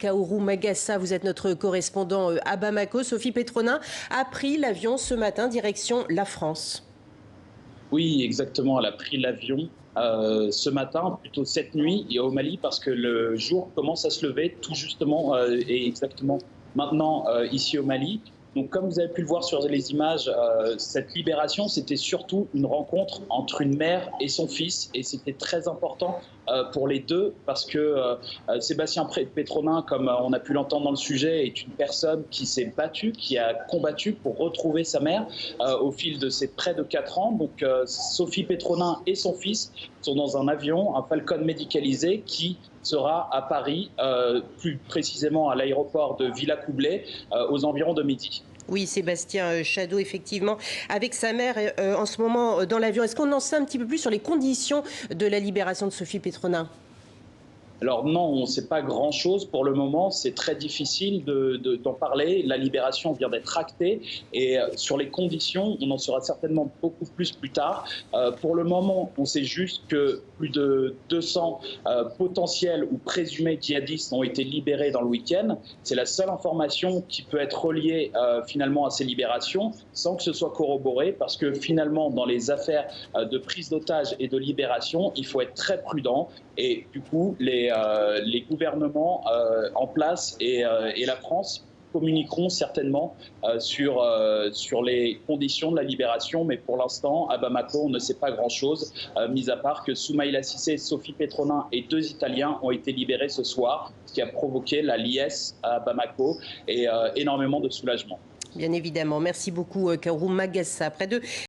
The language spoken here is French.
Kaourou Magassa, vous êtes notre correspondant à Bamako. Sophie Petronin a pris l'avion ce matin, direction la France. Oui, exactement. Elle a pris l'avion ce matin, plutôt cette nuit, et au Mali, parce que le jour commence à se lever tout justement et exactement maintenant ici au Mali. Donc, comme vous avez pu le voir sur les images, cette libération, c'était surtout une rencontre entre une mère et son fils, et c'était très important pour les deux, parce que Sébastien Petronin, comme on a pu l'entendre dans le sujet, est une personne qui s'est battue, qui a combattu pour retrouver sa mère au fil de ses près de 4 ans. Donc, Sophie Petronin et son fils sont dans un avion, un Falcon médicalisé, qui sera à Paris, plus précisément à l'aéroport de Villacoublay, aux environs de midi. Oui, Sébastien Chadeau, effectivement, avec sa mère en ce moment dans l'avion. Est-ce qu'on en sait un petit peu plus sur les conditions de la libération de Sophie Petronin? Alors non, on ne sait pas grand-chose pour le moment. C'est très difficile d'en parler. La libération vient d'être actée et sur les conditions, on en saura certainement beaucoup plus tard. Pour le moment, on sait juste que plus de 200 potentiels ou présumés djihadistes ont été libérés dans le week-end. C'est la seule information qui peut être reliée finalement à ces libérations sans que ce soit corroboré, parce que finalement, dans les affaires de prise d'otages et de libération, il faut être très prudent. Et du coup, les gouvernements en place et la France communiqueront certainement sur les conditions de la libération. Mais pour l'instant, à Bamako, on ne sait pas grand-chose, mis à part que Soumaïla Cissé, Sophie Petronin et 2 Italiens ont été libérés ce soir, ce qui a provoqué la liesse à Bamako et énormément de soulagement. Bien évidemment. Merci beaucoup, Kaourou Magassa.